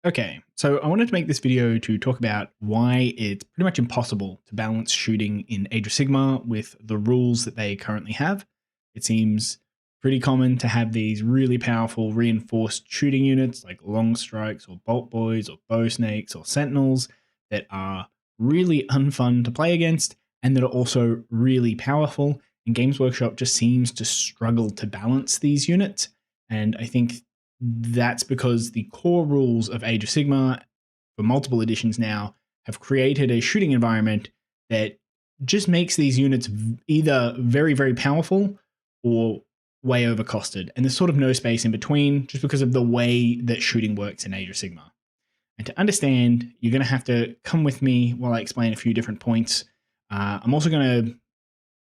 Okay, so I wanted to make this video to talk about why it's pretty much impossible to balance shooting in Age of Sigmar with the rules that they currently have. It seems pretty common to have these really powerful reinforced shooting units like long strikes or bolt boys or bow snakes or sentinels that are really unfun to play against and that are also really powerful. And Games Workshop just seems to struggle to balance these units. And I think that's because the core rules of Age of Sigmar for multiple editions now have created a shooting environment that just makes these units either very, very powerful or way overcosted. And there's sort of no space in between just because of the way that shooting works in Age of Sigmar. And to understand, you're going to have to come with me while I explain a few different points. I'm also going to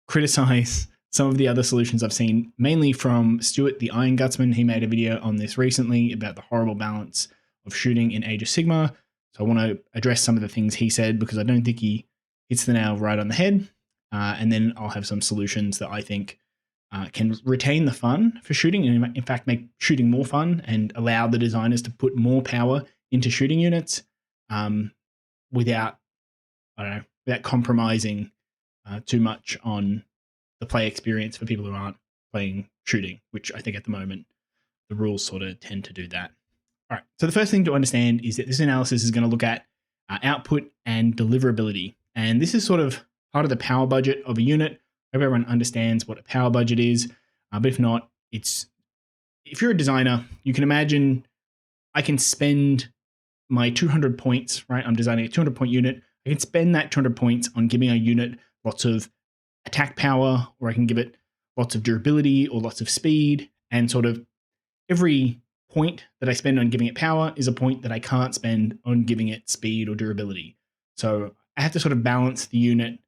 criticize some of the other solutions I've seen, mainly from Stuart the Iron Gutsman. He made a video on this recently about the horrible balance of shooting in Age of Sigmar. So I want to address some of the things he said because I don't think he hits the nail right on the head. And then I'll have some solutions that I think can retain the fun for shooting and in fact make shooting more fun and allow the designers to put more power into shooting units without compromising too much on the play experience for people who aren't playing shooting, which I think at the moment the rules sort of tend to do that. All right, so the first thing to understand is that this analysis is going to look at output and deliverability. And this is sort of part of the power budget of a unit. I hope everyone understands what a power budget is, but if not, if you're a designer, you can imagine I can spend my 200 points, right? I'm designing a 200 point unit. I can spend that 200 points on giving a unit lots of attack power, or I can give it lots of durability or lots of speed, and sort of every point that I spend on giving it power is a point that I can't spend on giving it speed or durability. So I have to sort of balance the unit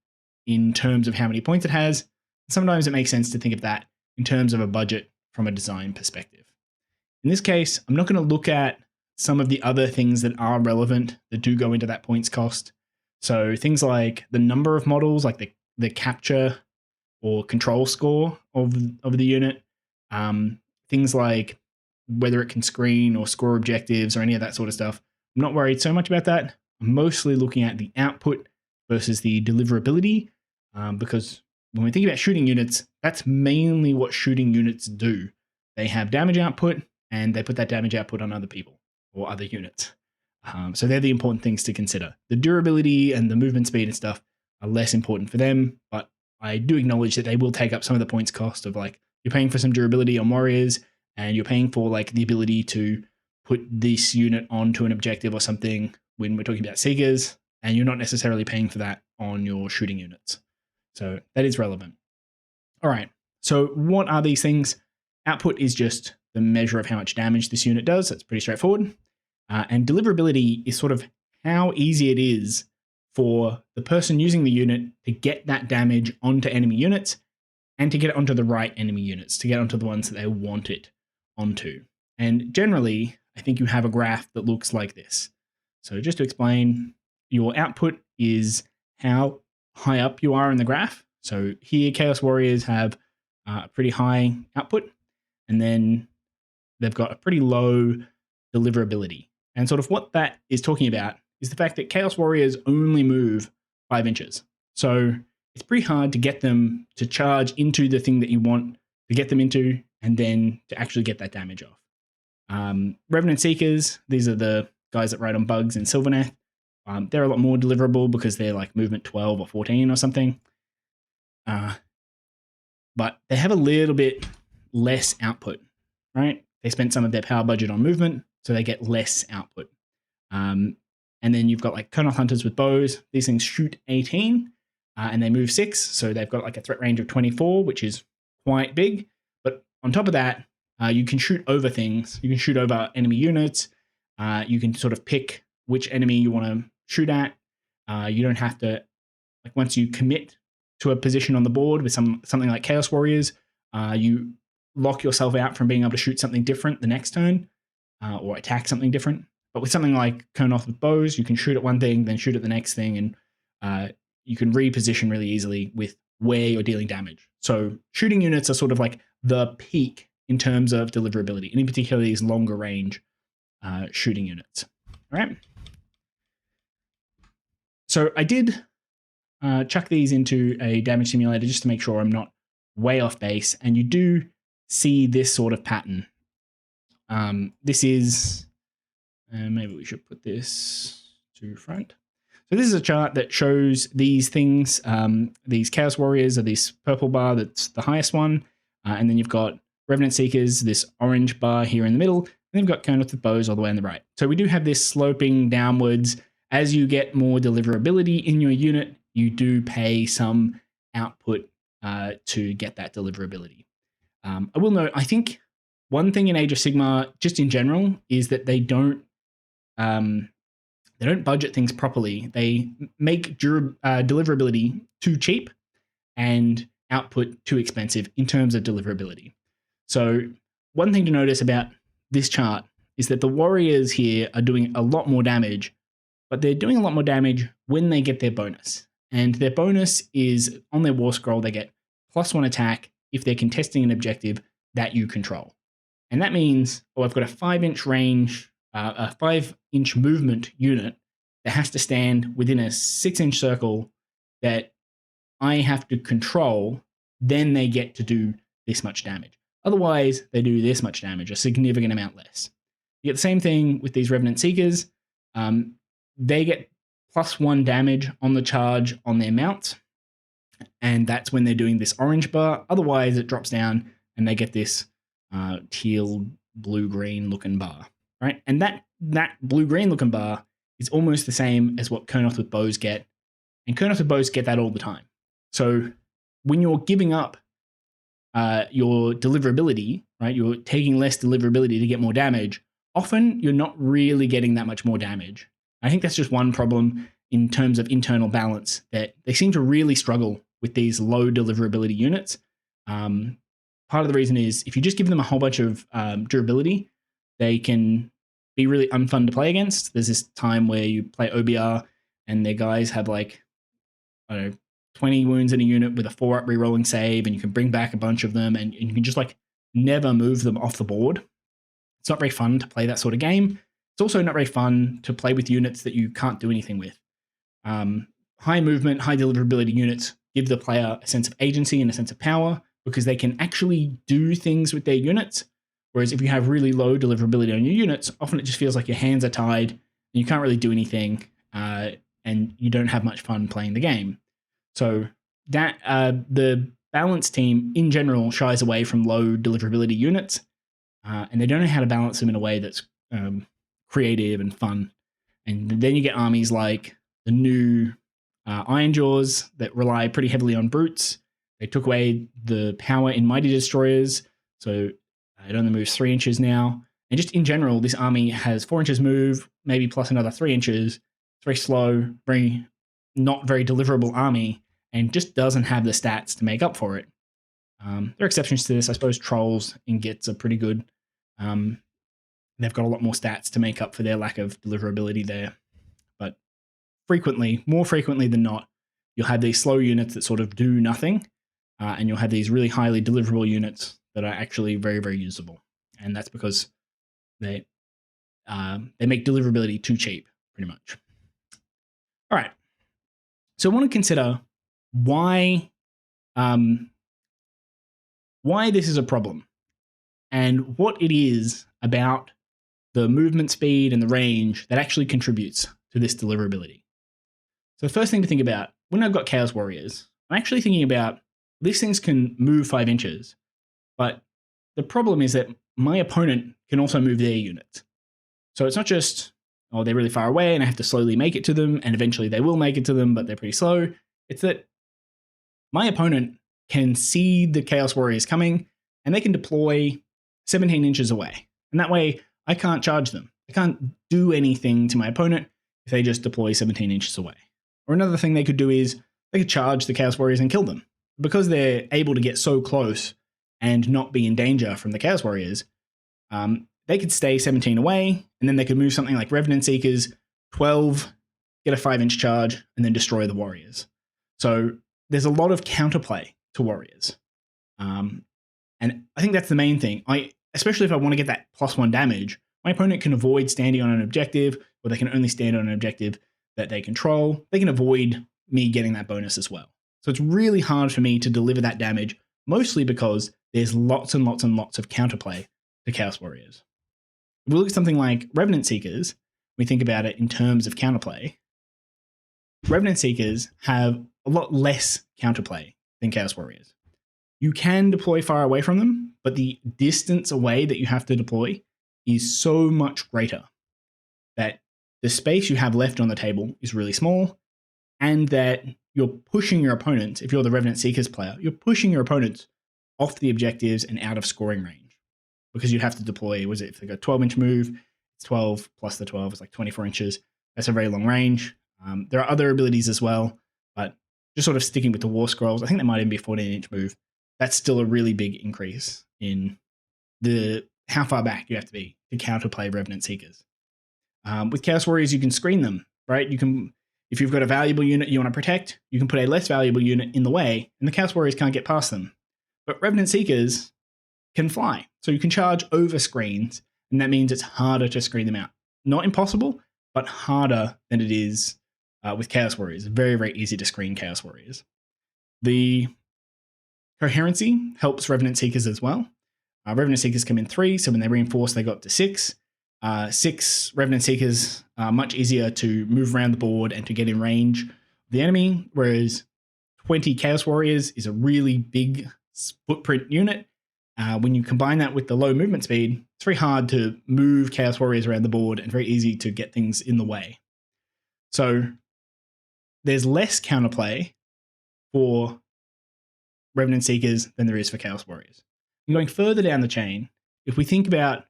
in terms of how many points it has. Sometimes it makes sense to think of that in terms of a budget from a design perspective. In this case, I'm not going to look at some of the other things that are relevant that do go into that points cost. So things like the number of models, like the capture or control score of the unit, things like whether it can screen or score objectives or any of that sort of stuff. I'm not worried so much about that. I'm mostly looking at the output versus the deliverability, because when we think about shooting units, that's mainly what shooting units do. They have damage output and they put that damage output on other people or other units. So they're the important things to consider. The durability and the movement speed and stuff are less important for them, but I do acknowledge that they will take up some of the points cost of, like, you're paying for some durability on warriors and you're paying for like the ability to put this unit onto an objective or something when we're talking about seekers, and you're not necessarily paying for that on your shooting units. So that is relevant. All right, so what are these things? Output is just the measure of how much damage this unit does. That's pretty straightforward. And deliverability is sort of how easy it is for the person using the unit to get that damage onto enemy units and to get it onto the right enemy units, to get onto the ones that they want it onto. And generally, I think you have a graph that looks like this. So just to explain, your output is how high up you are in the graph. So here, Chaos Warriors have a pretty high output, and then they've got a pretty low deliverability. And sort of what that is talking about is the fact that Chaos Warriors only move 5 inches. So it's pretty hard to get them to charge into the thing that you want to get them into and then to actually get that damage off. Revenant Seekers, these are the guys that ride on bugs in Sylvaneth. They're a lot more deliverable because they're like movement 12 or 14 or something. But they have a little bit less output, right? They spent some of their power budget on movement, so they get less output. And then you've got like Kernel Hunters with bows. These things shoot 18 and they move 6. So they've got like a threat range of 24, which is quite big. But on top of that, you can shoot over things. You can shoot over enemy units. You can sort of pick which enemy you want to shoot at. You don't have to, like, once you commit to a position on the board with something like Chaos Warriors, you lock yourself out from being able to shoot something different the next turn or attack something different. But with something like Kurnoth with bows, you can shoot at one thing, then shoot at the next thing, and you can reposition really easily with where you're dealing damage. So shooting units are sort of like the peak in terms of deliverability, and in particular these longer range shooting units. All right. So I did chuck these into a damage simulator just to make sure I'm not way off base. And you do see this sort of pattern. This is, maybe we should put this to front. So this is a chart that shows these things. These Chaos Warriors are this purple bar that's the highest one. And then you've got Revenant Seekers, this orange bar here in the middle. And then you've got Kernoth with Bows all the way on the right. So we do have this sloping downwards. As you get more deliverability in your unit, you do pay some output to get that deliverability. I will note, I think one thing in Age of Sigmar, just in general, is that they don't budget things properly. They make deliverability too cheap and output too expensive in terms of deliverability. So one thing to notice about this chart is that the warriors here are doing a lot more damage, but they're doing a lot more damage when they get their bonus. And their bonus is on their war scroll, they get +1 attack if they're contesting an objective that you control. And that means, I've got a 5-inch range, a 5-inch movement unit that has to stand within a 6-inch circle that I have to control, then they get to do this much damage. Otherwise, they do this much damage, a significant amount less. You get the same thing with these Revenant Seekers. They get +1 damage on the charge on their mount, and that's when they're doing this orange bar. Otherwise, it drops down and they get this teal, blue-green looking bar, right? And that blue-green looking bar is almost the same as what Kernoth with Bows get, and Kernoth with Bows get that all the time. So when you're giving up your deliverability, right, you're taking less deliverability to get more damage, often you're not really getting that much more damage. I think that's just one problem in terms of internal balance, that they seem to really struggle with these low deliverability units. Part of the reason is if you just give them a whole bunch of durability, they can be really unfun to play against. There's this time where you play OBR and their guys have like, I don't know, 20 wounds in a unit with a 4-up rerolling save, and you can bring back a bunch of them, and you can just like never move them off the board. It's not very fun to play that sort of game. It's also not very fun to play with units that you can't do anything with. High movement, high deliverability units give the player a sense of agency and a sense of power because they can actually do things with their units. Whereas if you have really low deliverability on your units, often it just feels like your hands are tied and you can't really do anything, and you don't have much fun playing the game. So that the balance team in general shies away from low deliverability units, and they don't know how to balance them in a way that's creative and fun. And then you get armies like the new Iron Jaws that rely pretty heavily on brutes. They took away the power in Mighty Destroyers, so it only moves 3 inches now. And just in general, this army has 4 inches move, maybe plus another 3 inches. It's very slow, very not very deliverable army, and just doesn't have the stats to make up for it. There are exceptions to this. I suppose Trolls and Gits are pretty good. They've got a lot more stats to make up for their lack of deliverability there. But more frequently than not, you'll have these slow units that sort of do nothing, and you'll have these really highly deliverable units that are actually very, very usable. And that's because they make deliverability too cheap, pretty much. All right. So I want to consider why this is a problem and what it is about the movement speed and the range that actually contributes to this deliverability. So the first thing to think about, when I've got Chaos Warriors, I'm actually thinking about these things can move 5 inches, but the problem is that my opponent can also move their units. So it's not just, oh, they're really far away and I have to slowly make it to them, and eventually they will make it to them, but they're pretty slow. It's that my opponent can see the Chaos Warriors coming and they can deploy 17 inches away. And that way I can't charge them. I can't do anything to my opponent if they just deploy 17 inches away. Or another thing they could do is they could charge the Chaos Warriors and kill them. Because they're able to get so close and not be in danger from the Chaos Warriors, they could stay 17 away, and then they could move something like Revenant Seekers, 12, get a 5-inch charge, and then destroy the Warriors. So there's a lot of counterplay to Warriors. And I think that's the main thing. Especially if I want to get that +1 damage, my opponent can avoid standing on an objective, or they can only stand on an objective that they control, they can avoid me getting that bonus as well. So it's really hard for me to deliver that damage, mostly because there's lots and lots and lots of counterplay to Chaos Warriors. If we look at something like Revenant Seekers, we think about it in terms of counterplay. Revenant Seekers have a lot less counterplay than Chaos Warriors. You can deploy far away from them, but the distance away that you have to deploy is so much greater that the space you have left on the table is really small, and that you're pushing your opponents, if you're the Revenant Seekers player, you're pushing your opponents off the objectives and out of scoring range, because you have to deploy, was it, if they got 12-inch move, it's 12 plus the 12 is like 24 inches. That's a very long range. There are other abilities as well, but just sort of sticking with the War Scrolls, I think that might even be a 14-inch move. That's still a really big increase in the how far back you have to be to counterplay Revenant Seekers. With Chaos Warriors, you can screen them, right? You can, if you've got a valuable unit you want to protect, you can put a less valuable unit in the way, and the Chaos Warriors can't get past them. But Revenant Seekers can fly, so you can charge over screens, and that means it's harder to screen them out. Not impossible, but harder than it is with Chaos Warriors. Very, very easy to screen Chaos Warriors. The coherency helps Revenant Seekers as well. Revenant Seekers come in 3, so when they reinforce, they go up to 6. 6 Revenant Seekers are much easier to move around the board and to get in range of the enemy, whereas 20 Chaos Warriors is a really big footprint unit. When you combine that with the low movement speed, it's very hard to move Chaos Warriors around the board and very easy to get things in the way. So there's less counterplay for Revenant Seekers than there is for Chaos Warriors. And going further down the chain, if we think about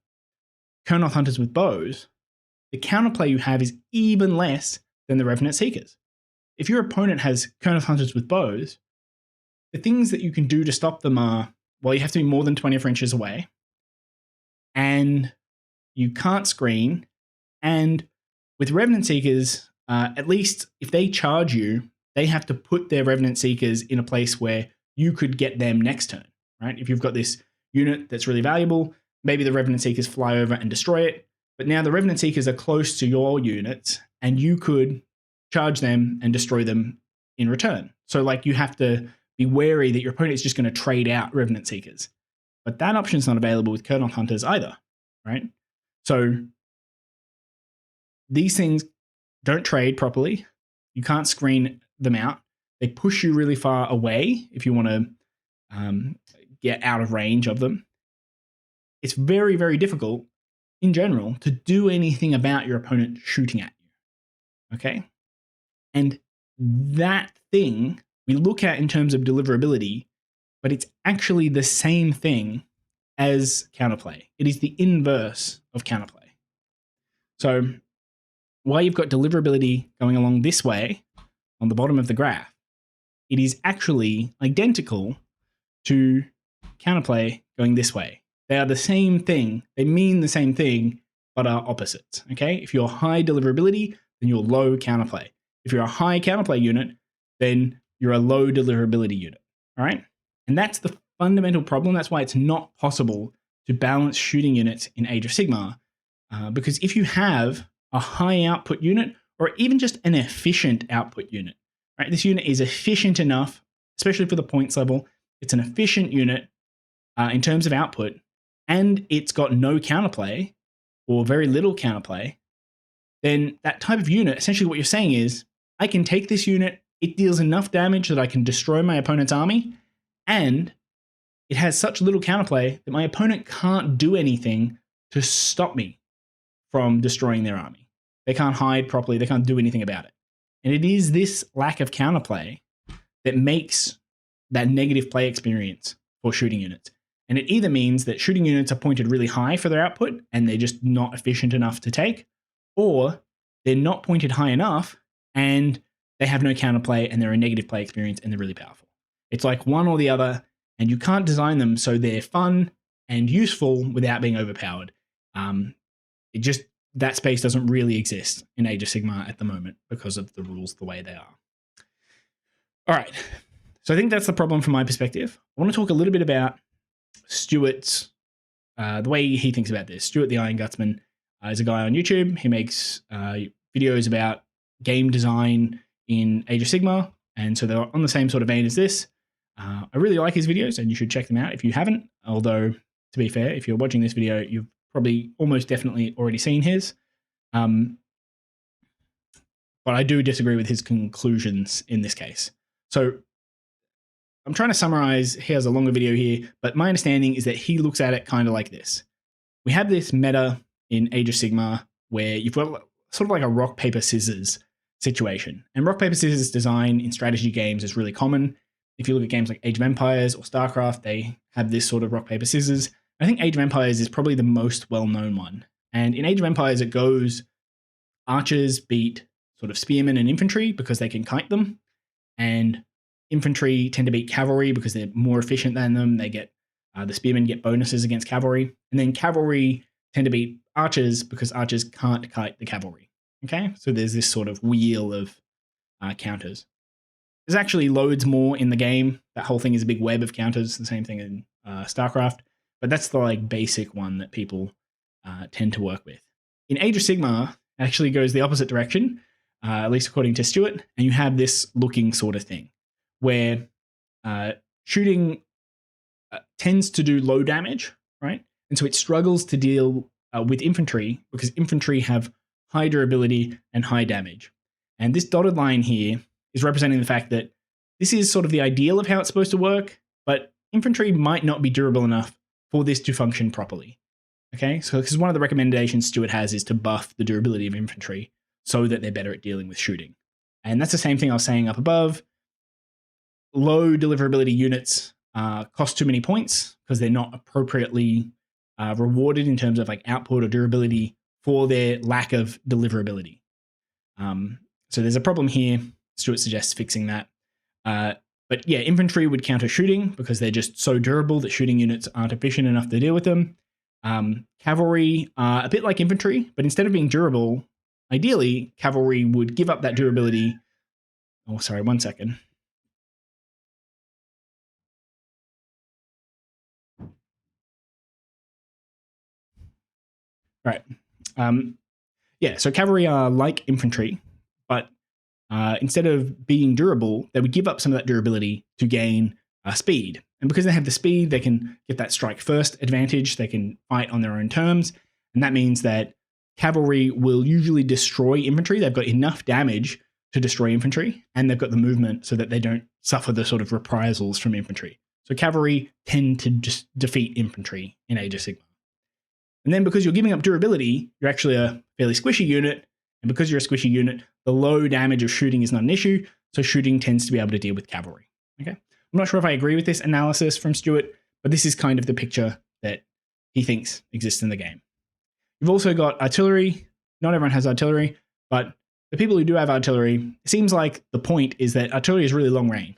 Kurnoth Hunters with bows, the counterplay you have is even less than the Revenant Seekers. If your opponent has Kurnoth Hunters with bows, the things that you can do to stop them are, well, you have to be more than 24 inches away, and you can't screen, and with Revenant Seekers, at least if they charge you, they have to put their Revenant Seekers in a place where you could get them next turn, right? If you've got this unit that's really valuable, maybe the Revenant Seekers fly over and destroy it, but now the Revenant Seekers are close to your units, and you could charge them and destroy them in return. So like you have to be wary that your opponent is just going to trade out Revenant Seekers. But that option is not available with Kurnoth Hunters either, right? So these things don't trade properly. You can't screen them out. They push you really far away if you want to get out of range of them. It's very, very difficult in general to do anything about your opponent shooting at you, okay? And that thing we look at in terms of deliverability, but it's actually the same thing as counterplay. It is the inverse of counterplay. So while you've got deliverability going along this way on the bottom of the graph, it is actually identical to counterplay going this way. They are the same thing. They mean the same thing, but are opposites, okay? If you're high deliverability, then you're low counterplay. If you're a high counterplay unit, then you're a low deliverability unit, all right? And that's the fundamental problem. That's why it's not possible to balance shooting units in Age of Sigmar, because if you have a high output unit, or even just an efficient output unit, right? This unit is efficient enough, especially for the points level. It's an efficient unit in terms of output, and it's got no counterplay or very little counterplay. Then that type of unit, essentially what you're saying is, I can take this unit, it deals enough damage that I can destroy my opponent's army, and it has such little counterplay that my opponent can't do anything to stop me from destroying their army. They can't hide properly, they can't do anything about it. And it is this lack of counterplay that makes that negative play experience for shooting units. And it either means that shooting units are pointed really high for their output and they're just not efficient enough to take, or they're not pointed high enough and they have no counterplay and they're a negative play experience and they're really powerful. It's like one or the other, and you can't design them so they're fun and useful without being overpowered. That space doesn't really exist in Age of Sigmar at the moment because of the rules the way they are. All right, so I think that's the problem from my perspective. I want to talk a little bit about Stuart's, the way he thinks about this. Stuart the Iron Gutsman, is a guy on YouTube. He makes videos about game design in Age of Sigmar, and so they're on the same sort of vein as this. I really like his videos, and you should check them out if you haven't. Although, to be fair, if you're watching this video, you've probably almost definitely already seen his. But I do disagree with his conclusions in this case. So I'm trying to summarize. He has a longer video here, but my understanding is that he looks at it kind of like this. We have this meta in Age of Sigmar where you've got sort of like a rock, paper, scissors situation. And rock, paper, scissors design in strategy games is really common. If you look at games like Age of Empires or StarCraft, they have this sort of rock, paper, scissors. I think Age of Empires is probably the most well-known one. And in Age of Empires, it goes archers beat sort of spearmen and infantry because they can kite them. And infantry tend to beat cavalry because they're more efficient than them. They get the spearmen get bonuses against cavalry. And then cavalry tend to beat archers because archers can't kite the cavalry. Okay, so there's this sort of wheel of counters. There's actually loads more in the game. That whole thing is a big web of counters, the same thing in StarCraft. But that's the like basic one that people tend to work with. In Age of Sigmar, it actually goes the opposite direction, at least according to Stuart, and you have this looking sort of thing where shooting tends to do low damage, right? And so it struggles to deal with infantry because infantry have high durability and high damage. And this dotted line here is representing the fact that this is sort of the ideal of how it's supposed to work, but infantry might not be durable enough for this to function properly. Okay, so because one of the recommendations Stuart has is to buff the durability of infantry so that they're better at dealing with shooting. And that's the same thing I was saying up above. Low deliverability units cost too many points because they're not appropriately rewarded in terms of like output or durability for their lack of deliverability. So there's a problem here. Stuart suggests fixing that. But yeah, infantry would counter shooting because they're just so durable that shooting units aren't efficient enough to deal with them. Cavalry are a bit like infantry, but instead of being durable, ideally, cavalry would give up that durability. Oh, sorry, 1 second. Right. Yeah, so cavalry are like infantry, but instead of being durable, they would give up some of that durability to gain speed. And because they have the speed, they can get that strike first advantage. They can fight on their own terms. And that means that cavalry will usually destroy infantry. They've got enough damage to destroy infantry, and they've got the movement so that they don't suffer the sort of reprisals from infantry. So cavalry tend to just defeat infantry in Age of Sigmar. And then because you're giving up durability, you're actually a fairly squishy unit. And because you're a squishy unit, the low damage of shooting is not an issue. So shooting tends to be able to deal with cavalry. Okay. I'm not sure if I agree with this analysis from Stuart, but this is kind of the picture that he thinks exists in the game. You've also got artillery. Not everyone has artillery, but the people who do have artillery, it seems like the point is that artillery is really long range.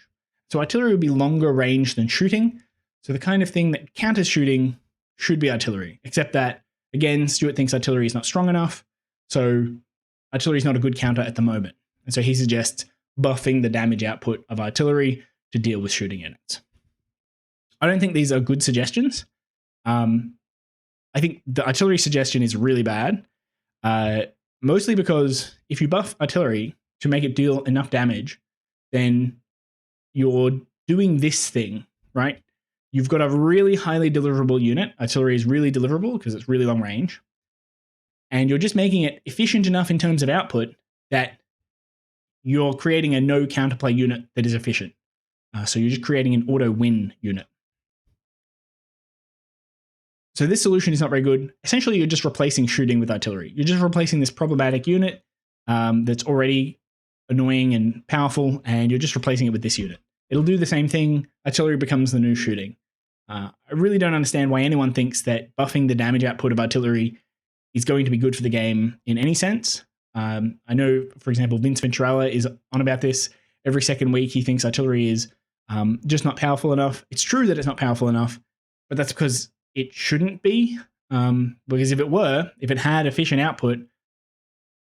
So artillery would be longer range than shooting. So the kind of thing that counters shooting should be artillery, except that, again, Stuart thinks artillery is not strong enough. So artillery is not a good counter at the moment. And so he suggests buffing the damage output of artillery to deal with shooting units. I don't think these are good suggestions. I think the artillery suggestion is really bad, mostly because if you buff artillery to make it deal enough damage, then you're doing this thing, right? You've got a really highly deliverable unit. Artillery is really deliverable because it's really long range. And you're just making it efficient enough in terms of output that you're creating a no counterplay unit that is efficient. So you're just creating an auto win unit. So this solution is not very good. Essentially, you're just replacing shooting with artillery. You're just replacing this problematic unit that's already annoying and powerful, and you're just replacing it with this unit. It'll do the same thing. Artillery becomes the new shooting. I really don't understand why anyone thinks that buffing the damage output of artillery is going to be good for the game in any sense. I know, for example, Vince Venturella is on about this. Every second week, he thinks artillery is just not powerful enough. It's true that it's not powerful enough, but that's because it shouldn't be. Because if it had efficient output,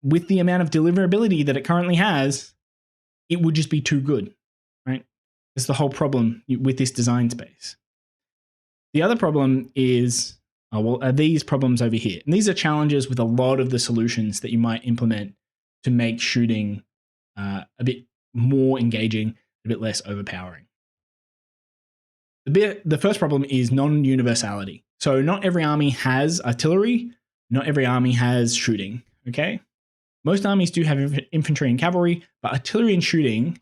with the amount of deliverability that it currently has, it would just be too good, right? That's the whole problem with this design space. The other problem is Well, are these problems over here? And these are challenges with a lot of the solutions that you might implement to make shooting a bit more engaging, a bit less overpowering. The first problem is non-universality. So not every army has artillery, not every army has shooting, okay? Most armies do have infantry and cavalry, but artillery and shooting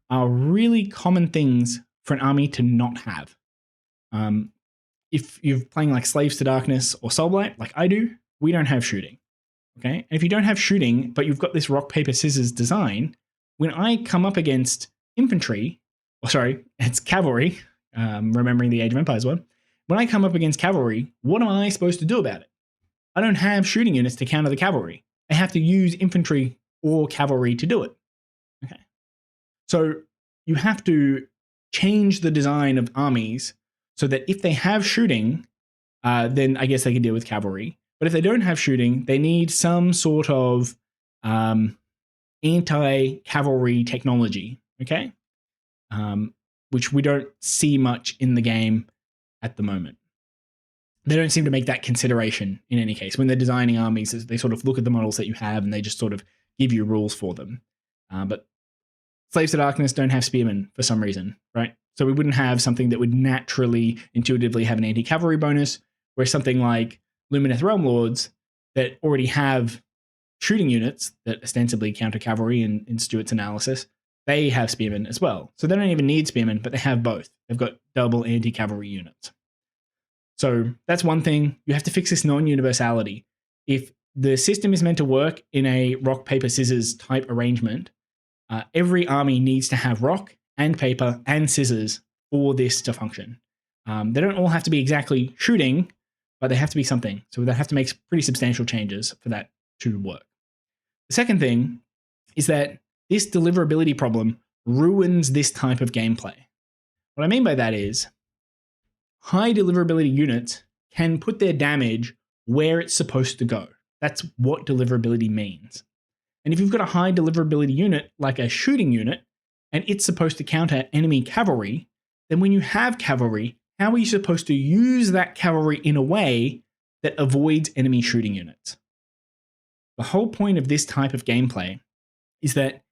are really common things for an army to not have. If you're playing like Slaves to Darkness or Soulblight, like I do, we don't have shooting, okay? And if you don't have shooting, but you've got this rock, paper, scissors design, when I come up against infantry, it's cavalry, remembering the Age of Empires one, when I come up against cavalry, what am I supposed to do about it? I don't have shooting units to counter the cavalry. I have to use infantry or cavalry to do it. Okay. So you have to change the design of armies so that if they have shooting, then I guess they can deal with cavalry. But if they don't have shooting, they need some sort of anti-cavalry technology, okay? Which we don't see much in the game at the moment. They don't seem to make that consideration in any case. When they're designing armies, they sort of look at the models that you have and they just sort of give you rules for them. But Slaves to Darkness don't have spearmen for some reason, right? So we wouldn't have something that would naturally, intuitively have an anti-cavalry bonus, whereas something like Lumineth Realm Lords that already have shooting units that ostensibly counter cavalry in Stuart's analysis, they have spearmen as well. So they don't even need spearmen, but they have both. They've got double anti-cavalry units. So that's one thing. You have to fix this non-universality. If the system is meant to work in a rock, paper, scissors type arrangement, every army needs to have rock and paper and scissors for this to function. They don't all have to be exactly shooting, but they have to be something. So they have to make pretty substantial changes for that to work. The second thing is that this deliverability problem ruins this type of gameplay. What I mean by that is high deliverability units can put their damage where it's supposed to go. That's what deliverability means. And if you've got a high deliverability unit, like a shooting unit, and it's supposed to counter enemy cavalry, then when you have cavalry, how are you supposed to use that cavalry in a way that avoids enemy shooting units? The whole point of this type of gameplay is that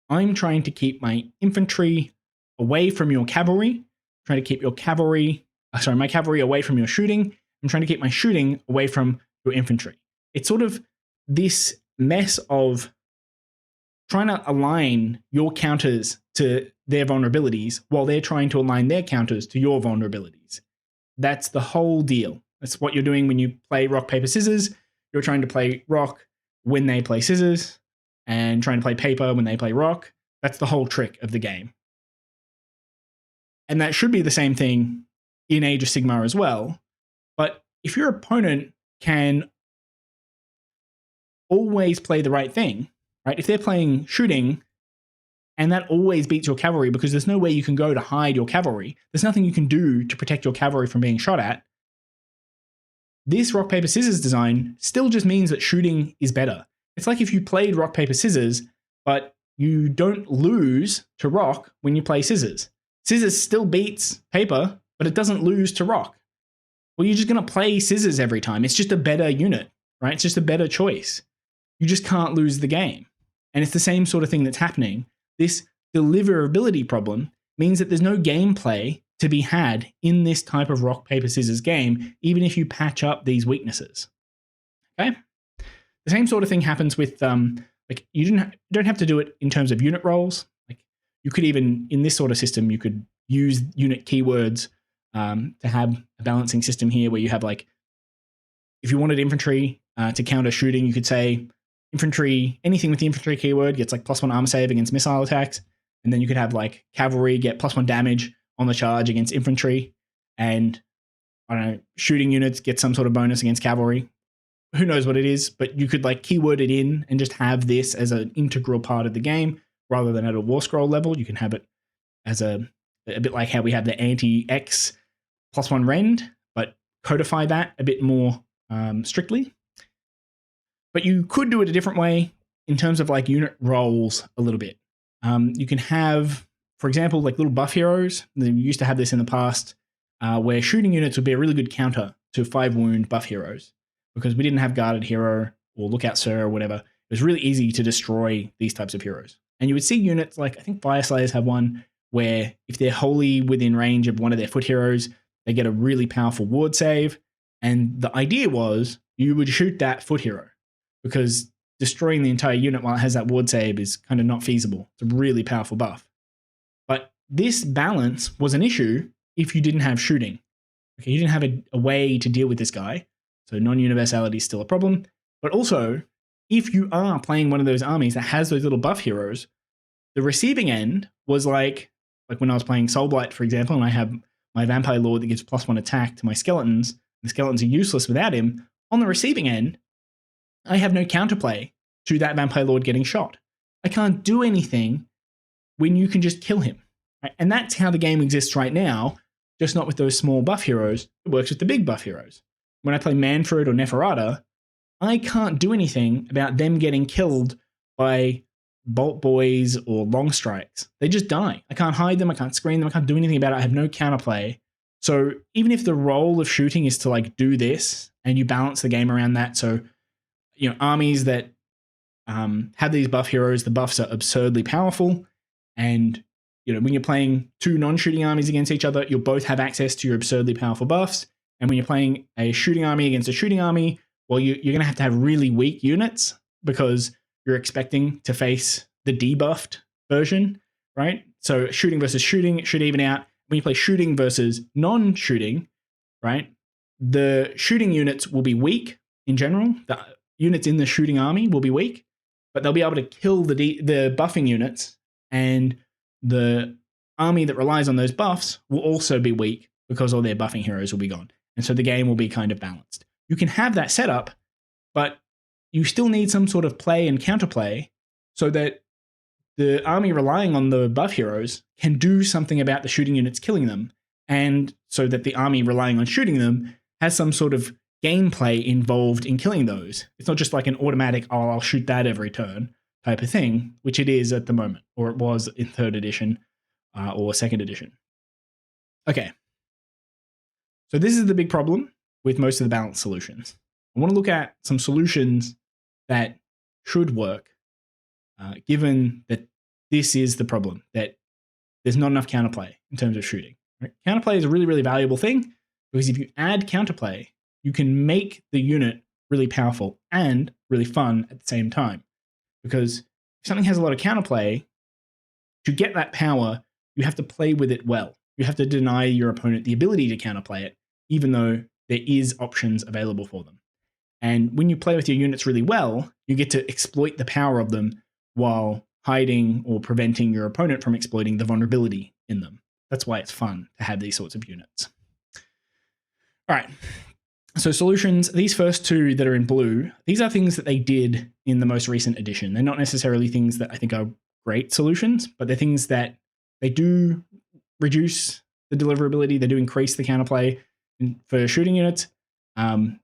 I'm trying to keep my infantry away from your cavalry, trying to keep my cavalry away from your shooting. I'm trying to keep my shooting away from your infantry. It's sort of this mess of trying to align your counters to their vulnerabilities while they're trying to align their counters to your vulnerabilities. That's the whole deal. That's what you're doing when you play rock, paper, scissors. You're trying to play rock when they play scissors and trying to play paper when they play rock. That's the whole trick of the game. And that should be the same thing in Age of Sigmar as well. But if your opponent can always play the right thing, right? If they're playing shooting and that always beats your cavalry because there's no way you can go to hide your cavalry, there's nothing you can do to protect your cavalry from being shot at, this rock, paper, scissors design still just means that shooting is better. It's like if you played rock, paper, scissors, but you don't lose to rock when you play scissors. Scissors still beats paper, but it doesn't lose to rock. Well, you're just going to play scissors every time. It's just a better unit, right? It's just a better choice. You just can't lose the game. And it's the same sort of thing that's happening. This deliverability problem means that there's no gameplay to be had in this type of rock, paper, scissors game, even if you patch up these weaknesses. Okay? The same sort of thing happens with, like, you don't have to do it in terms of unit roles. Like, you could even, in this sort of system, you could use unit keywords to have a balancing system here where you have, like, if you wanted infantry to counter shooting, you could say infantry, anything with the infantry keyword gets like +1 armor save against missile attacks. And then you could have like cavalry get +1 damage on the charge against infantry. And I don't know, shooting units get some sort of bonus against cavalry. Who knows what it is, but you could like keyword it in and just have this as an integral part of the game rather than at a war scroll level. You can have it as a bit like how we have the anti-X +1 rend, but codify that a bit more strictly. But you could do it a different way in terms of like unit roles a little bit. You can have, for example, like little buff heroes. You used to have this in the past where shooting units would be a really good counter to 5 wound buff heroes because we didn't have guarded hero or lookout sir or whatever. It was really easy to destroy these types of heroes. And you would see units like, I think Fire Slayers have one where if they're wholly within range of one of their foot heroes, they get a really powerful ward save. And the idea was you would shoot that foot hero because destroying the entire unit while it has that ward save is kind of not feasible. It's a really powerful buff. But this balance was an issue if you didn't have shooting. Okay, you didn't have a way to deal with this guy. So non-universality is still a problem. But also, if you are playing one of those armies that has those little buff heroes, the receiving end was like when I was playing Soulblight, for example, and I have my Vampire Lord that gives +1 attack to my skeletons. The skeletons are useless without him. On the receiving end, I have no counterplay to that Vampire Lord getting shot. I can't do anything when you can just kill him. Right? And that's how the game exists right now, just not with those small buff heroes. It works with the big buff heroes. When I play Manfred or Neferata, I can't do anything about them getting killed by bolt boys or long strikes. They just die. I can't hide them. I can't screen them. I can't do anything about it. I have no counterplay. So even if the role of shooting is to like do this and you balance the game around that, so armies that have these buff heroes, the buffs are absurdly powerful, and when you're playing two non-shooting armies against each other, you'll both have access to your absurdly powerful buffs. And when you're playing a shooting army against a shooting army, well, you're going to have really weak units because you're expecting to face the debuffed version, right? So shooting versus shooting, it should even out. When you play shooting versus non-shooting, right, the shooting units will be weak in general. The units in the shooting army will be weak, but they'll be able to kill the buffing units, and the army that relies on those buffs will also be weak because all their buffing heroes will be gone. And so the game will be kind of balanced. You can have that setup, but you still need some sort of play and counterplay so that the army relying on the buff heroes can do something about the shooting units killing them, and so that the army relying on shooting them has some sort of gameplay involved in killing those. It's not just like an automatic, oh, I'll shoot that every turn type of thing, which it is at the moment, or it was in 3rd edition or 2nd edition. Okay. So this is the big problem with most of the balance solutions. I want to look at some solutions that should work, given that this is the problem, that there's not enough counterplay in terms of shooting. Right? Counterplay is a really, really valuable thing because if you add counterplay, you can make the unit really powerful and really fun at the same time. Because if something has a lot of counterplay, to get that power, you have to play with it well. You have to deny your opponent the ability to counterplay it, even though there is options available for them. And when you play with your units really well, you get to exploit the power of them while hiding or preventing your opponent from exploiting the vulnerability in them. That's why it's fun to have these sorts of units. All right. So solutions, these first two that are in blue, these are things that they did in the most recent edition. They're not necessarily things that I think are great solutions, but they're things that they do reduce the deliverability. They do increase the counterplay for shooting units. And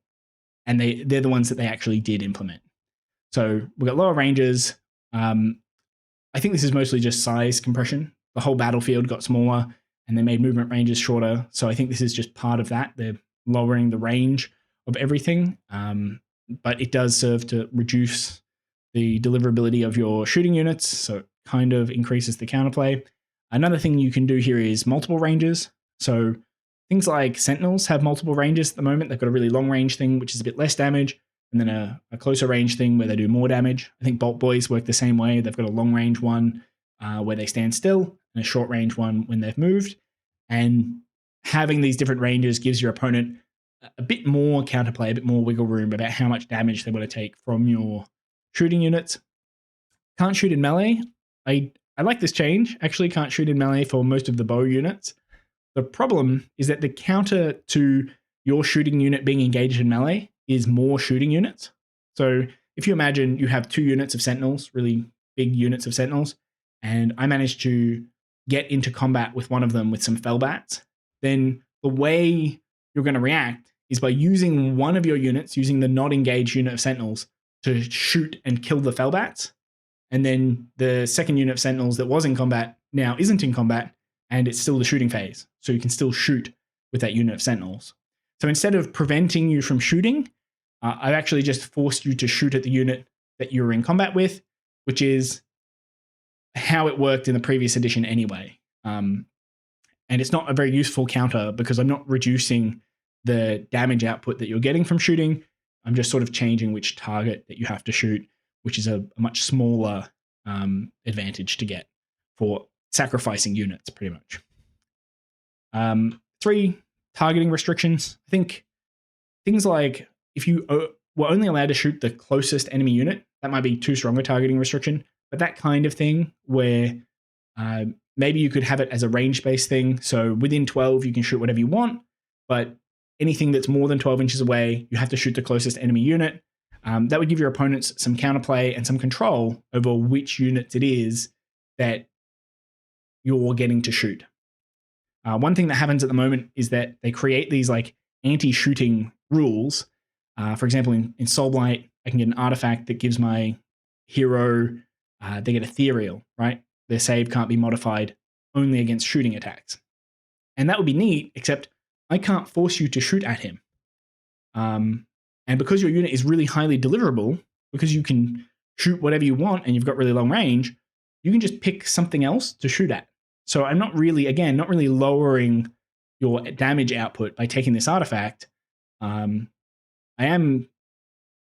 they're the ones that they actually did implement. So we've got lower ranges. I think this is mostly just size compression. The whole battlefield got smaller and they made movement ranges shorter. So I think this is just part of that. They're lowering the range of everything, but it does serve to reduce the deliverability of your shooting units, so it kind of increases the counterplay. Another thing you can do here is multiple ranges. So things like Sentinels have multiple ranges at the moment. They've got a really long range thing, which is a bit less damage, and then a closer range thing where they do more damage. I think Bolt Boys work the same way. They've got a long range one where they stand still, and a short range one when they've moved. And having these different ranges gives your opponent a bit more counterplay, a bit more wiggle room about how much damage they want to take from your shooting units. Can't shoot in melee. I like this change. Actually, can't shoot in melee for most of the bow units. The problem is that the counter to your shooting unit being engaged in melee is more shooting units. So if you imagine you have 2 units of Sentinels, really big units of Sentinels, and I managed to get into combat with one of them with some Fellbats, then the way you're going to react is by using one of your units, using the not engaged unit of Sentinels, to shoot and kill the Fellbats. And then the second unit of Sentinels that was in combat now isn't in combat, and it's still the shooting phase. So you can still shoot with that unit of Sentinels. So instead of preventing you from shooting, I've actually just forced you to shoot at the unit that you're in combat with, which is how it worked in the previous edition anyway. And it's not a very useful counter because I'm not reducing the damage output that you're getting from shooting. I'm just sort of changing which target that you have to shoot, which is a much smaller advantage to get for sacrificing units, pretty much. 3 targeting restrictions. I think things like if you were only allowed to shoot the closest enemy unit, that might be too strong a targeting restriction. But that kind of thing where maybe you could have it as a range-based thing. So within 12, you can shoot whatever you want, but anything that's more than 12 inches away, you have to shoot the closest enemy unit. That would give your opponents some counterplay and some control over which units it is that you're getting to shoot. One thing that happens at the moment is that they create these like anti-shooting rules. For example, in Soulblight, I can get an artifact that gives my hero, they get ethereal, right? Their save can't be modified only against shooting attacks. And that would be neat, except I can't force you to shoot at him. And because your unit is really highly deliverable, because you can shoot whatever you want and you've got really long range, you can just pick something else to shoot at. So I'm not really lowering your damage output by taking this artifact. I am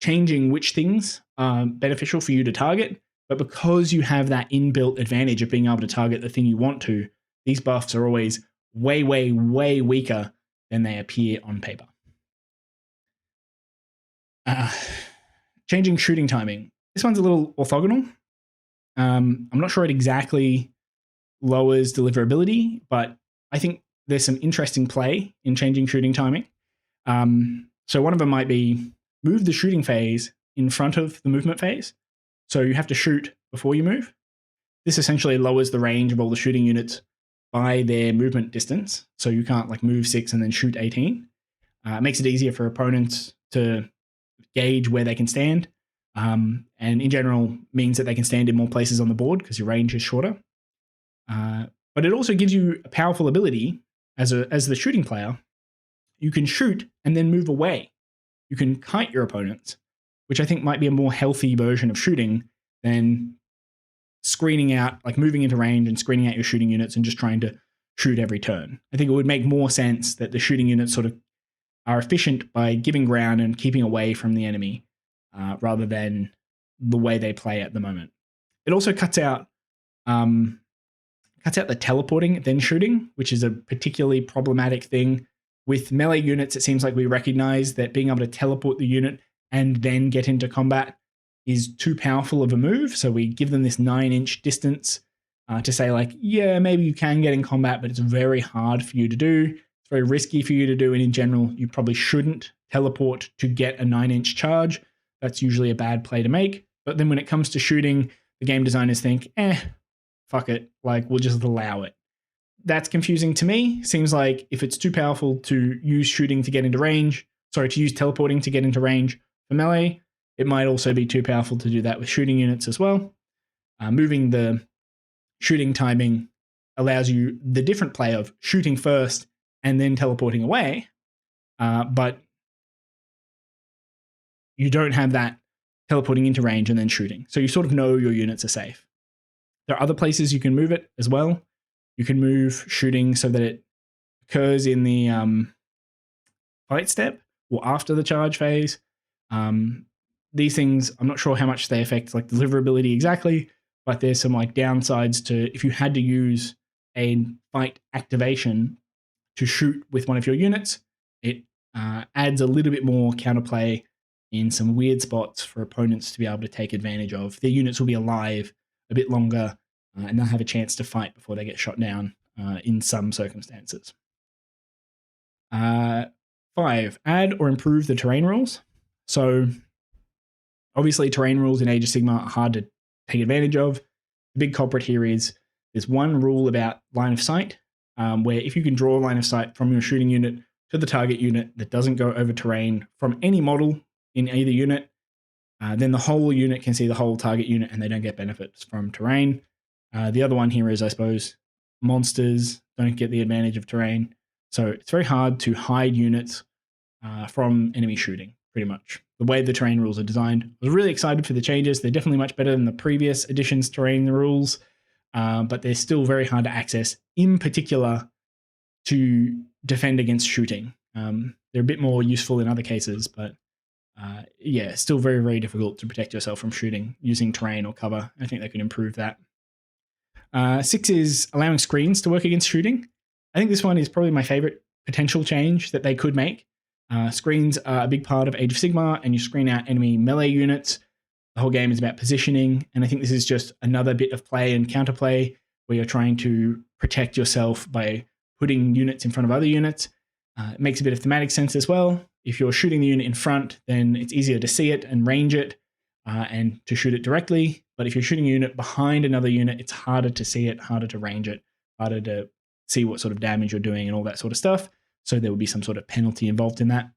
changing which things are beneficial for you to target, but because you have that inbuilt advantage of being able to target the thing you want to, these buffs are always way, way, way weaker than they appear on paper. Changing shooting timing. This one's a little orthogonal. I'm not sure it exactly lowers deliverability, but I think there's some interesting play in changing shooting timing. So one of them might be move the shooting phase in front of the movement phase. So you have to shoot before you move. This essentially lowers the range of all the shooting units by their movement distance. So you can't like move 6 and then shoot 18. It makes it easier for opponents to gauge where they can stand. And in general means that they can stand in more places on the board because your range is shorter. But it also gives you a powerful ability as the shooting player. You can shoot and then move away. You can kite your opponents, which I think might be a more healthy version of shooting than screening out, like moving into range and screening out your shooting units and just trying to shoot every turn. I think it would make more sense that the shooting units sort of are efficient by giving ground and keeping away from the enemy rather than the way they play at the moment. It also cuts out the teleporting then shooting, which is a particularly problematic thing. With melee units, it seems like we recognize that being able to teleport the unit and then get into combat is too powerful of a move. So we give them this 9-inch distance to say like, yeah, maybe you can get in combat, but it's very hard for you to do. It's very risky for you to do. And in general, you probably shouldn't teleport to get a 9-inch charge. That's usually a bad play to make. But then when it comes to shooting, the game designers think, fuck it. Like, we'll just allow it. That's confusing to me. Seems like if it's too powerful to use shooting to get into range, to use teleporting to get into range for melee, it might also be too powerful to do that with shooting units as well. Moving the shooting timing allows you the different play of shooting first and then teleporting away, but you don't have that teleporting into range and then shooting. So you sort of know your units are safe. There are other places you can move it as well. You can move shooting so that it occurs in the fight step or after the charge phase. These things, I'm not sure how much they affect like deliverability exactly, but there's some like downsides to if you had to use a fight activation to shoot with one of your units, it adds a little bit more counterplay in some weird spots for opponents to be able to take advantage of. Their units will be alive a bit longer and they'll have a chance to fight before they get shot down in some circumstances. 5, add or improve the terrain rules. So obviously terrain rules in Age of Sigmar are hard to take advantage of. The big culprit here is there's one rule about line of sight, where if you can draw a line of sight from your shooting unit to the target unit that doesn't go over terrain from any model in either unit, then the whole unit can see the whole target unit and they don't get benefits from terrain. The other one here is, I suppose, monsters don't get the advantage of terrain. So it's very hard to hide units from enemy shooting, pretty much. The way the terrain rules are designed. I was really excited for the changes. They're definitely much better than the previous edition's terrain rules, but they're still very hard to access, in particular to defend against shooting. They're a bit more useful in other cases, but yeah, still very, very difficult to protect yourself from shooting using terrain or cover. I think they could improve that. 6 is allowing screens to work against shooting. I think this one is probably my favorite potential change that they could make. Screens are a big part of Age of Sigmar, and you screen out enemy melee units. The whole game is about positioning, and I think this is just another bit of play and counterplay where you're trying to protect yourself by putting units in front of other units. It makes a bit of thematic sense as well. If you're shooting the unit in front, then it's easier to see it and range it and to shoot it directly. But if you're shooting a unit behind another unit, it's harder to see it, harder to range it, harder to see what sort of damage you're doing and all that sort of stuff. So there would be some sort of penalty involved in that.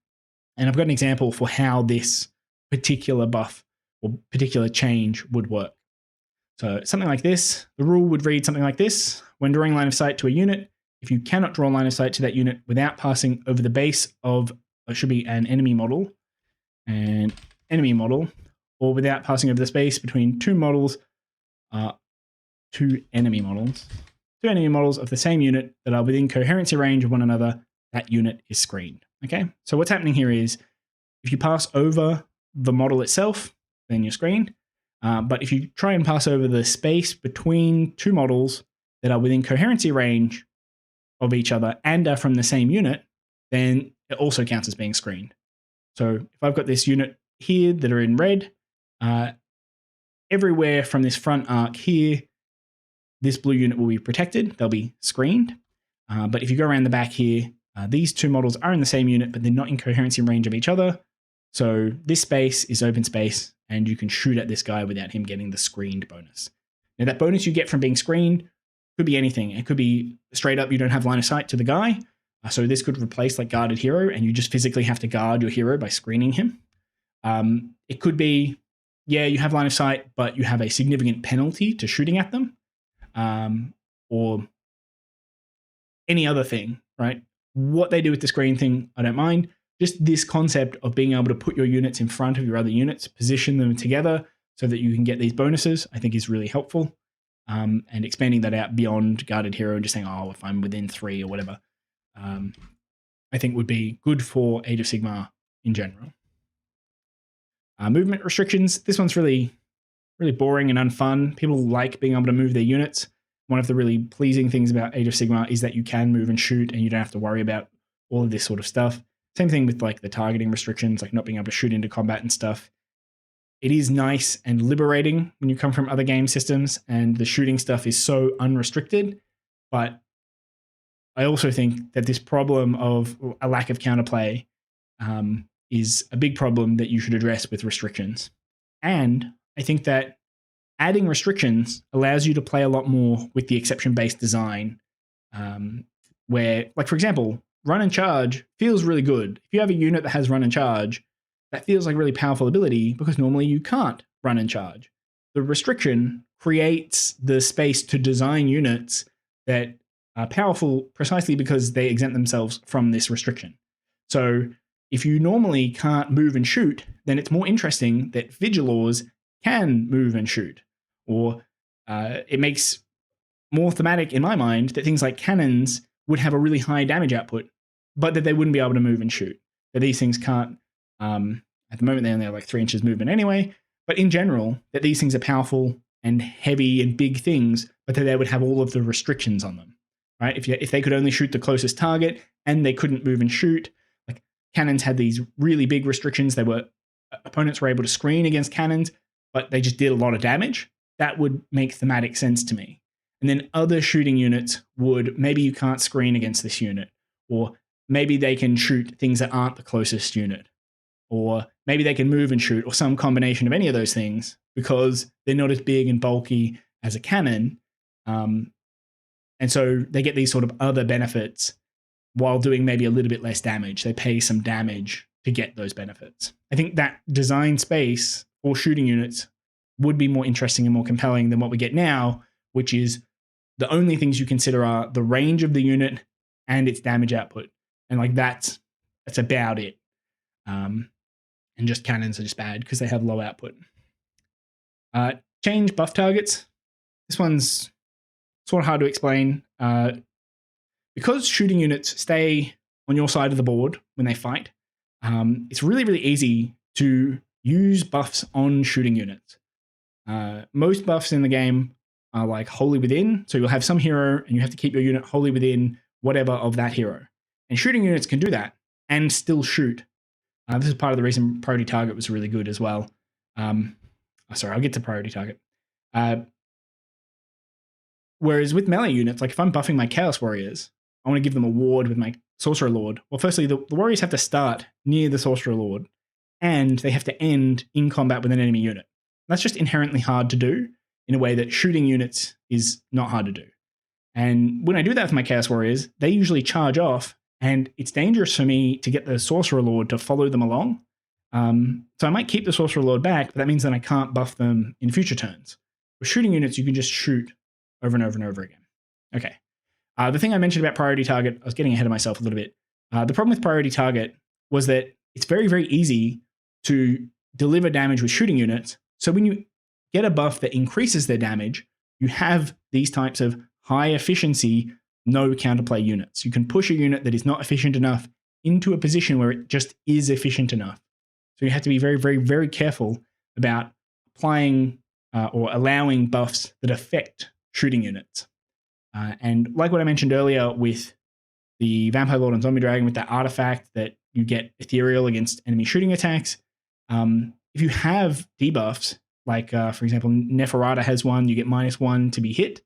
And I've got an example for how this particular buff or particular change would work. So something like this, the rule would read something like this. When drawing line of sight to a unit, if you cannot draw line of sight to that unit without passing over the base of, it should be an enemy model, or without passing over the space between two enemy models of the same unit that are within coherency range of one another, that unit is screened. Okay, so what's happening here is if you pass over the model itself, then you're screened. But if you try and pass over the space between two models that are within coherency range of each other and are from the same unit, then it also counts as being screened. So if I've got this unit here that are in red, everywhere from this front arc here, this blue unit will be protected. They'll be screened. But if you go around the back here, these two models are in the same unit, but they're not in coherency range of each other. So this space is open space, and you can shoot at this guy without him getting the screened bonus. Now, that bonus you get from being screened could be anything. It could be straight up you don't have line of sight to the guy. So this could replace like guarded hero, and you just physically have to guard your hero by screening him. It could be, yeah, you have line of sight, but you have a significant penalty to shooting at them, or any other thing, right? What they do with the screen thing, I don't mind. Just this concept of being able to put your units in front of your other units, position them together so that you can get these bonuses, I think is really helpful. And expanding that out beyond guarded hero and just saying, oh, if I'm within 3 or whatever, I think would be good for Age of Sigmar in general. Movement restrictions. This one's really, really boring and unfun. People like being able to move their units. One of the really pleasing things about Age of Sigmar is that you can move and shoot and you don't have to worry about all of this sort of stuff. Same thing with like the targeting restrictions, like not being able to shoot into combat and stuff. It is nice and liberating when you come from other game systems and the shooting stuff is so unrestricted. But I also think that this problem of a lack of counterplay is a big problem that you should address with restrictions. And I think that adding restrictions allows you to play a lot more with the exception-based design, where, like, for example, run and charge feels really good. If you have a unit that has run and charge, that feels like a really powerful ability because normally you can't run and charge. The restriction creates the space to design units that are powerful precisely because they exempt themselves from this restriction. So if you normally can't move and shoot, then it's more interesting that Vigilors can move and shoot. Or it makes more thematic in my mind that things like cannons would have a really high damage output, but that they wouldn't be able to move and shoot. That these things can't, at the moment they only have like 3 inches movement anyway, but in general, that these things are powerful and heavy and big things, but that they would have all of the restrictions on them, right? If they could only shoot the closest target and they couldn't move and shoot, like cannons had these really big restrictions. Opponents were able to screen against cannons, but they just did a lot of damage. That would make thematic sense to me. And then other shooting units would, maybe you can't screen against this unit, or maybe they can shoot things that aren't the closest unit, or maybe they can move and shoot, or some combination of any of those things because they're not as big and bulky as a cannon. And so they get these sort of other benefits while doing maybe a little bit less damage. They pay some damage to get those benefits. I think that design space for shooting units would be more interesting and more compelling than what we get now, which is the only things you consider are the range of the unit and its damage output. And like that's about it. And just cannons are just bad because they have low output. Change buff targets. This one's sort of hard to explain. Because shooting units stay on your side of the board when they fight, it's really, really easy to use buffs on shooting units. Most buffs in the game are like wholly within, so you'll have some hero and you have to keep your unit wholly within whatever of that hero. And shooting units can do that and still shoot. This is part of the reason priority target was really good as well. Sorry, I'll get to priority target. Whereas with melee units, like if I'm buffing my Chaos Warriors, I want to give them a ward with my Sorcerer Lord. Well, firstly, the Warriors have to start near the Sorcerer Lord, and they have to end in combat with an enemy unit. That's just inherently hard to do in a way that shooting units is not hard to do. And when I do that with my Chaos Warriors, they usually charge off, and it's dangerous for me to get the Sorcerer Lord to follow them along. So I might keep the Sorcerer Lord back, but that means that I can't buff them in future turns. With shooting units, you can just shoot over and over and over again. Okay. The thing I mentioned about priority target, I was getting ahead of myself a little bit. The problem with priority target was that it's very, very easy to deliver damage with shooting units. So when you get a buff that increases their damage, you have these types of high efficiency, no counterplay units. You can push a unit that is not efficient enough into a position where it just is efficient enough. So you have to be very, very, very careful about applying or allowing buffs that affect shooting units. And like what I mentioned earlier with the Vampire Lord and Zombie Dragon, with that artifact that you get ethereal against enemy shooting attacks, if you have debuffs, like for example, Neferata has one, you get -1 to be hit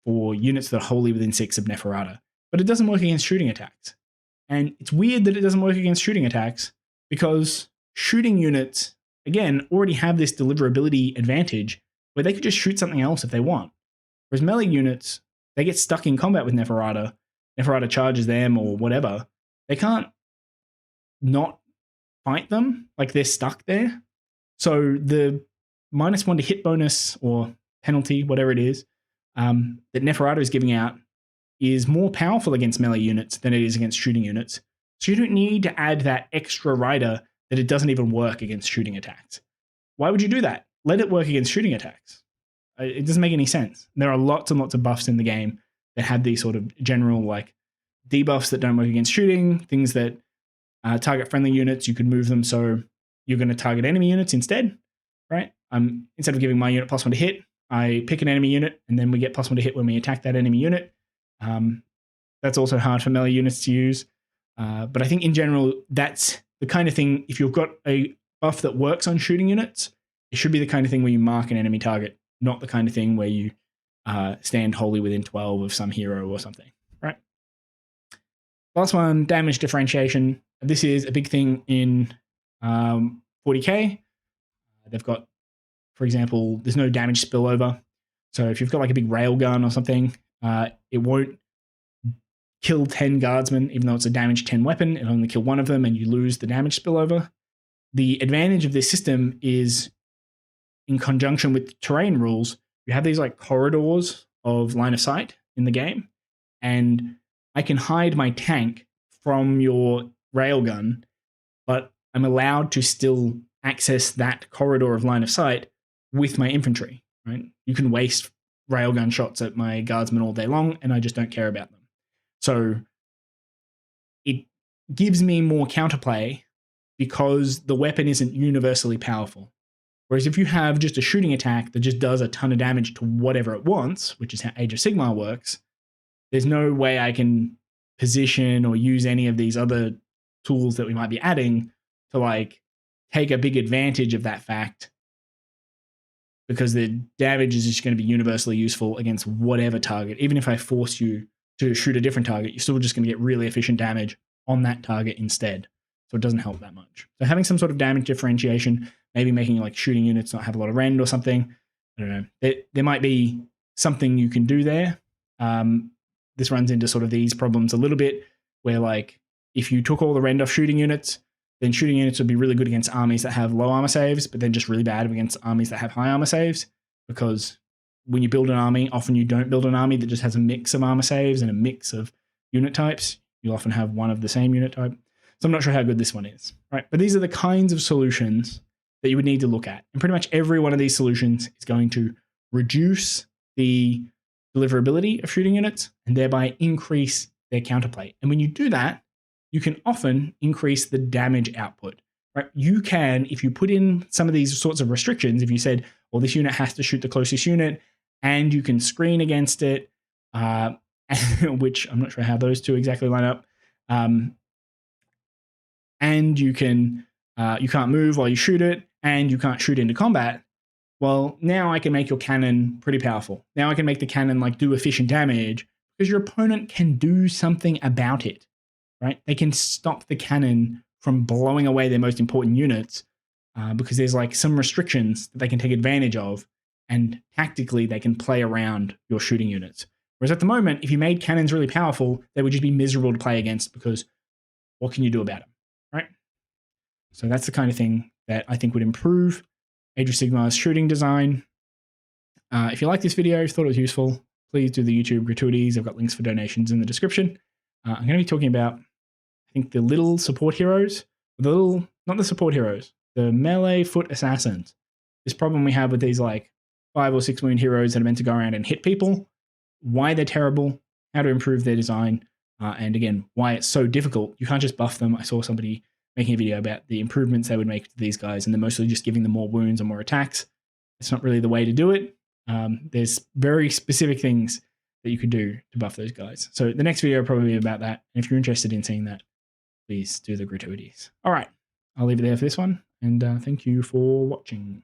for units that are wholly within 6 of Neferata. But it doesn't work against shooting attacks. And it's weird that it doesn't work against shooting attacks because shooting units, again, already have this deliverability advantage where they could just shoot something else if they want. Whereas melee units, they get stuck in combat with Neferata. Neferata charges them or whatever. They can't not fight them. Like they're stuck there. So the -1 to hit bonus or penalty, whatever it is, that Neferata is giving out is more powerful against melee units than it is against shooting units. So you don't need to add that extra rider that it doesn't even work against shooting attacks. Why would you do that? Let it work against shooting attacks. It doesn't make any sense. There are lots and lots of buffs in the game that have these sort of general like debuffs that don't work against shooting, things that target friendly units. You could move them so you're going to target enemy units instead, right? Instead of giving my unit +1 to hit, I pick an enemy unit and then we get +1 to hit when we attack that enemy unit. That's also hard for melee units to use. But I think in general, that's the kind of thing, if you've got a buff that works on shooting units, it should be the kind of thing where you mark an enemy target, not the kind of thing where you stand wholly within 12 of some hero or something, right? Last one, damage differentiation. This is a big thing in 40k. They've got, for example, there's no damage spillover. So if you've got like a big railgun or something, it won't kill 10 guardsmen, even though it's a damage 10 weapon. It'll only kill one of them and you lose the damage spillover. The advantage of this system is in conjunction with terrain rules, you have these like corridors of line of sight in the game, and I can hide my tank from your railgun, but I'm allowed to still access that corridor of line of sight with my infantry, right? You can waste railgun shots at my guardsmen all day long, and I just don't care about them. So it gives me more counterplay because the weapon isn't universally powerful. Whereas if you have just a shooting attack that just does a ton of damage to whatever it wants, which is how Age of Sigmar works, there's no way I can position or use any of these other tools that we might be adding to like take a big advantage of that fact, because the damage is just going to be universally useful against whatever target. Even if I force you to shoot a different target, you're still just going to get really efficient damage on that target instead. So it doesn't help that much. So having some sort of damage differentiation, maybe making like shooting units not have a lot of rend or something. I don't know. There might be something you can do there. This runs into sort of these problems a little bit, where like if you took all the rend off shooting units, then shooting units would be really good against armies that have low armor saves, but then just really bad against armies that have high armor saves. Because when you build an army, often you don't build an army that just has a mix of armor saves and a mix of unit types. You'll often have one of the same unit type. So I'm not sure how good this one is, right? But these are the kinds of solutions that you would need to look at. And pretty much every one of these solutions is going to reduce the deliverability of shooting units and thereby increase their counterplay. And when you do that, you can often increase the damage output, right? You can, if you put in some of these sorts of restrictions, if you said, well, this unit has to shoot the closest unit and you can screen against it, which I'm not sure how those two exactly line up. And you can't move while you shoot it, and you can't shoot into combat. Well, now I can make your cannon pretty powerful. Now I can make the cannon like do efficient damage because your opponent can do something about it, right? They can stop the cannon from blowing away their most important units because there's like some restrictions that they can take advantage of, and tactically they can play around your shooting units. Whereas at the moment, if you made cannons really powerful, they would just be miserable to play against because what can you do about them, right? So that's the kind of thing that I think would improve Age of Sigmar's shooting design. If you like this video, if you thought it was useful, please do the YouTube gratuities. I've got links for donations in the description. I'm going to be talking about, I think, the little support heroes, not the support heroes, the melee foot assassins. This problem we have with these like 5 or 6 wound heroes that are meant to go around and hit people, why they're terrible, how to improve their design, and again, why it's so difficult. You can't just buff them. I saw somebody making a video about the improvements they would make to these guys, and they're mostly just giving them more wounds and more attacks. It's not really the way to do it. There's very specific things that you could do to buff those guys. So the next video will probably be about that. And if you're interested in seeing that, please do the gratuities. All right, I'll leave it there for this one. And thank you for watching.